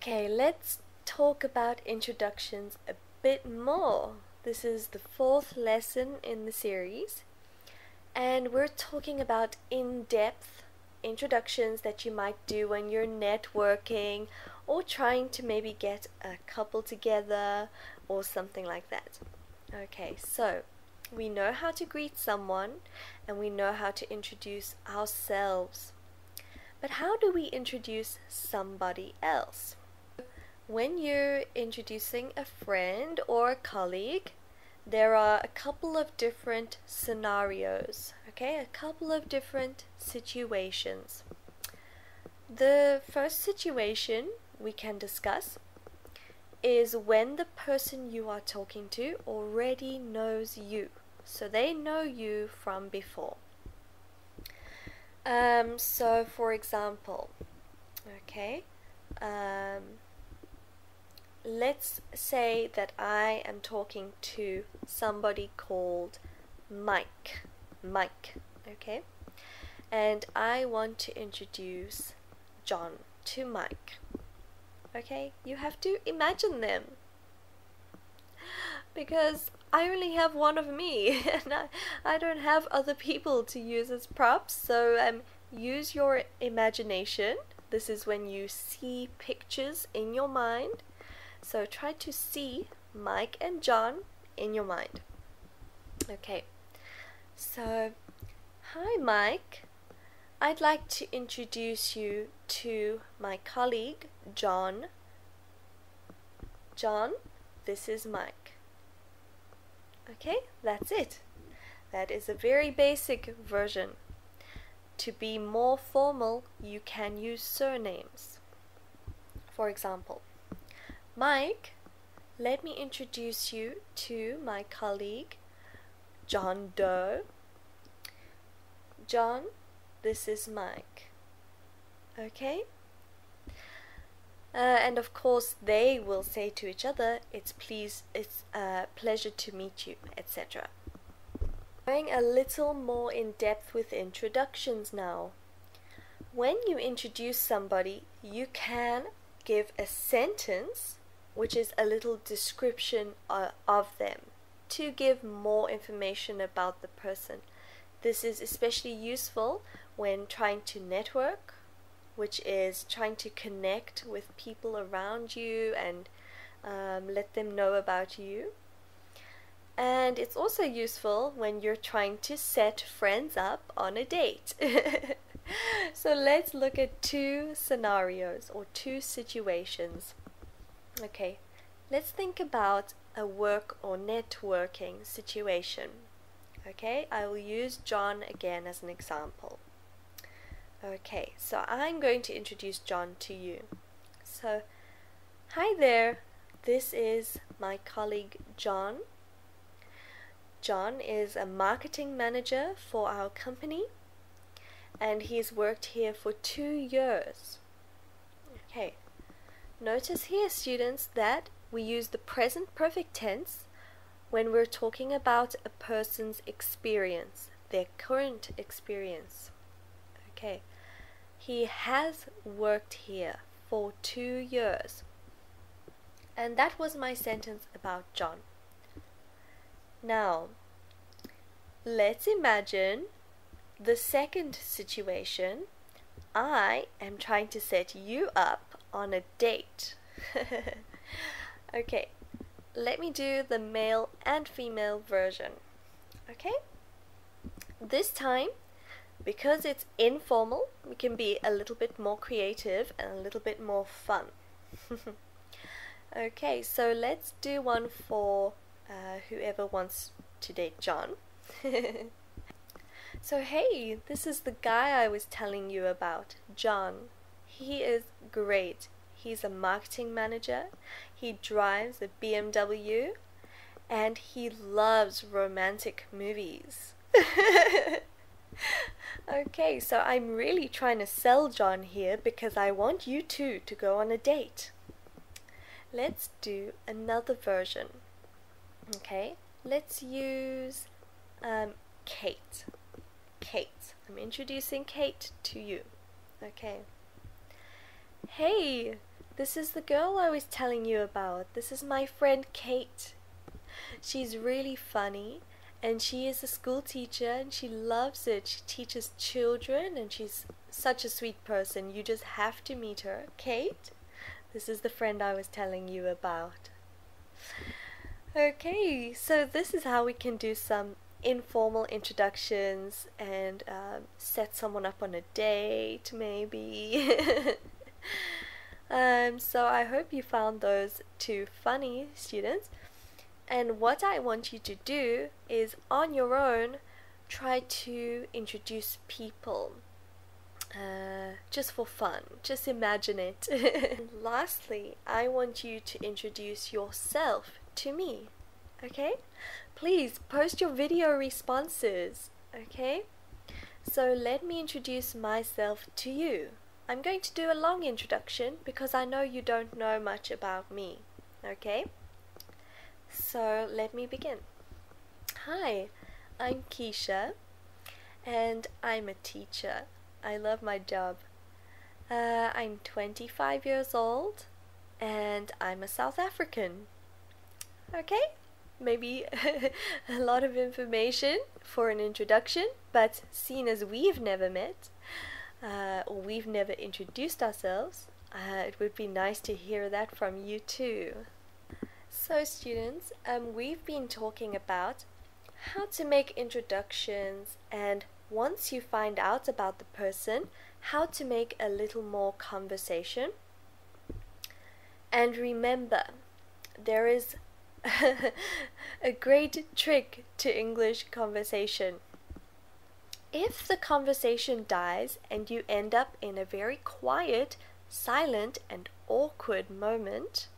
Okay, let's talk about introductions a bit more. This is the fourth lesson in the series, and we're talking about in-depth introductions that you might do when you're networking or trying to maybe get a couple together or something like that. Okay, so we know how to greet someone and we know how to introduce ourselves. But how do we introduce somebody else? When you're introducing a friend or a colleague, there are a couple of different scenarios, okay? A couple of different situations. The first situation we can discuss is when the person you are talking to already knows you. So they know you from before. So for example, okay, let's say that I am talking to somebody called Mike, okay, and I want to introduce John to Mike. Okay, you have to imagine them, because I only have one of me and I don't have other people to use as props, so use your imagination. This is when you see pictures in your mind, so try to see Mike and John in your mind. Okay, so hi Mike, I'd like to introduce you to my colleague John. John, this is Mike. Okay, that's it. That is a very basic version. To be more formal, you can use surnames. For example, Mike, let me introduce you to my colleague John Doe. John, this is Mike. Okay? And of course they will say to each other, it's a pleasure to meet you, etc. Going a little more in depth with introductions now. When you introduce somebody, you can give a sentence which is a little description of them to give more information about the person. This is especially useful when trying to network, which is trying to connect with people around you and let them know about you. And it's also useful when you're trying to set friends up on a date. So let's look at two scenarios or two situations. Okay, let's think about a work or networking situation. Okay, I will use John again as an example. Okay, so I'm going to introduce John to you. So, hi there, this is my colleague John. John is a marketing manager for our company and he's worked here for 2 years. Okay, notice here, students, that we use the present perfect tense when we're talking about a person's experience, their current experience. Okay. He has worked here for 2 years. And that was my sentence about John. Now, let's imagine the second situation. I am trying to set you up on a date. Okay, let me do the male and female version. Okay? This time, because it's informal, we can be a little bit more creative and a little bit more fun. Okay, so let's do one for whoever wants to date John. So hey, this is the guy I was telling you about, John. He is great. He's a marketing manager, he drives a BMW, and he loves romantic movies. Okay, so I'm really trying to sell John here because I want you two to go on a date. Let's do another version. Okay, let's use Kate. Kate. I'm introducing Kate to you. Okay. Hey, this is the girl I was telling you about. This is my friend Kate. She's really funny and she is a school teacher and she loves it. She teaches children and she's such a sweet person. You just have to meet her. Kate, this is the friend I was telling you about. Okay, so this is how we can do some informal introductions and set someone up on a date, maybe. So I hope you found those two funny, students. And what I want you to do is, on your own, try to introduce people. Just for fun, just imagine it. And lastly, I want you to introduce yourself to me, okay? Please post your video responses, okay? So let me introduce myself to you. I'm going to do a long introduction because I know you don't know much about me, okay? So let me begin. Hi, I'm Keisha and I'm a teacher. I love my job. I'm 25 years old and I'm a South African. Okay? Maybe a lot of information for an introduction, but seeing as we've never met, or we've never introduced ourselves, it would be nice to hear that from you too. So students, we've been talking about how to make introductions, and once you find out about the person, how to make a little more conversation. And remember, there is a great trick to English conversation. If the conversation dies and you end up in a very quiet, silent and awkward moment,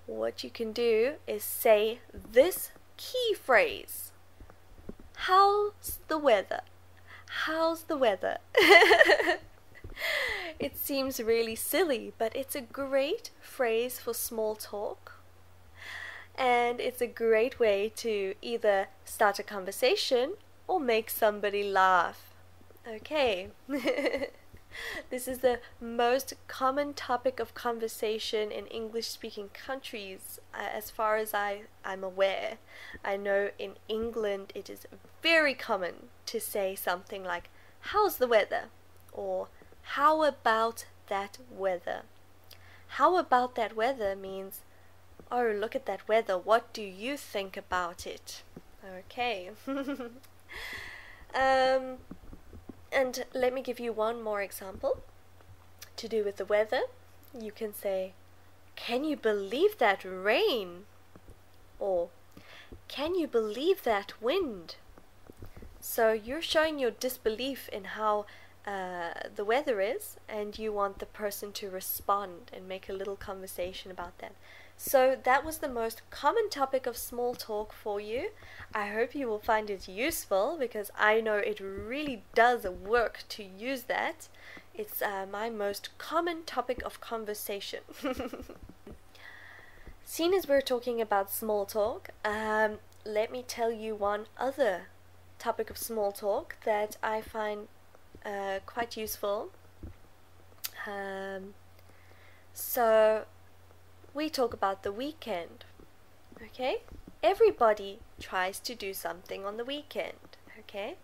what you can do is say this key phrase. How's the weather? How's the weather? It seems really silly, but it's a great phrase for small talk. And it's a great way to either start a conversation or make somebody laugh. Okay. This is the most common topic of conversation in English-speaking countries, as far as I'm aware. I know in England it is very common to say something like, how's the weather? Or, how about that weather? How about that weather means, oh, look at that weather, what do you think about it? Okay. And let me give you one more example to do with the weather. You can say, can you believe that rain? Or, can you believe that wind? So you're showing your disbelief in how the weather is, and you want the person to respond and make a little conversation about that. So that was the most common topic of small talk for you. I hope you will find it useful because I know it really does work to use that. It's my most common topic of conversation. Seeing as we're talking about small talk, let me tell you one other topic of small talk that I find quite useful. So we talk about the weekend, okay? Everybody tries to do something on the weekend, okay?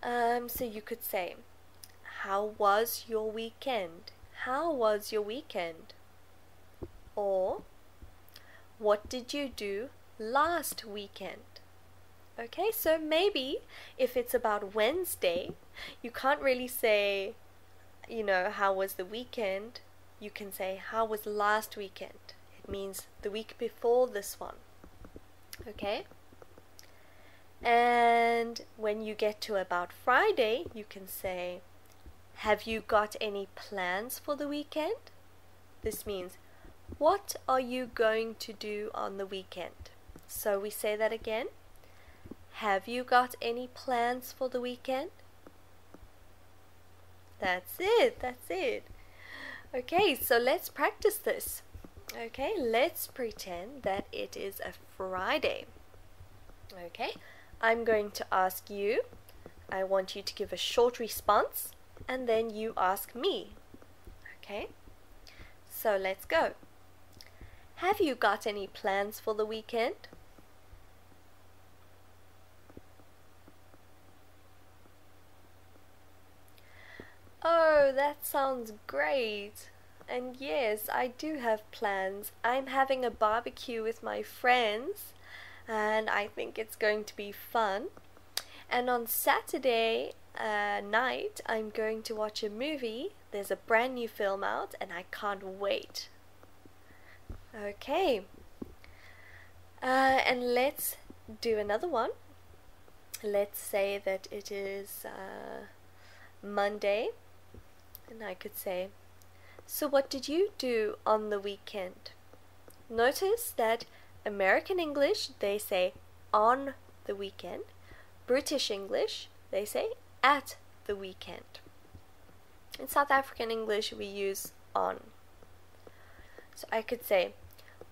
So you could say, how was your weekend? How was your weekend? Or, what did you do last weekend? Okay, so maybe if it's about Wednesday, you can't really say, you know, how was the weekend? You can say, how was last weekend? It means the week before this one. Okay? And when you get to about Friday, you can say, have you got any plans for the weekend? This means, what are you going to do on the weekend? So we say that again. Have you got any plans for the weekend? That's it, that's it. Okay, so let's practice this. Okay, let's pretend that it is a Friday. Okay, I'm going to ask you. I want you to give a short response and then you ask me. Okay? So let's go. Have you got any plans for the weekend? Oh, that sounds great. And yes, I do have plans. I'm having a barbecue with my friends, and I think it's going to be fun. And on Saturday night, I'm going to watch a movie. There's a brand new film out, and I can't wait. Okay. And let's do another one. Let's say that it is Monday, and I could say, so what did you do on the weekend? Notice that American English, they say on the weekend. British English, they say at the weekend. In South African English, we use on. So I could say,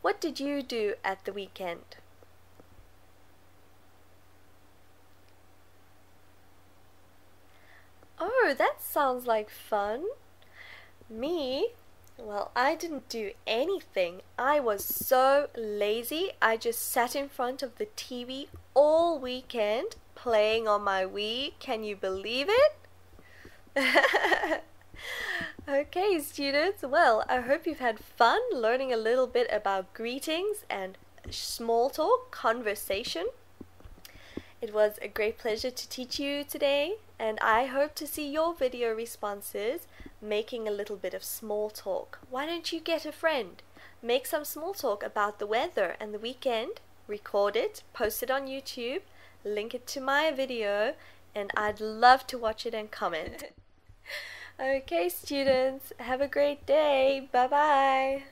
what did you do at the weekend? Oh, that sounds like fun. Me? Well, I didn't do anything. I was so lazy. I just sat in front of the TV all weekend playing on my Wii. Can you believe it? Okay, students. Well, I hope you've had fun learning a little bit about greetings and small talk, conversation. It was a great pleasure to teach you today, and I hope to see your video responses making a little bit of small talk. Why don't you get a friend? Make some small talk about the weather and the weekend, record it, post it on YouTube, link it to my video, and I'd love to watch it and comment. Okay, students, have a great day. Bye-bye.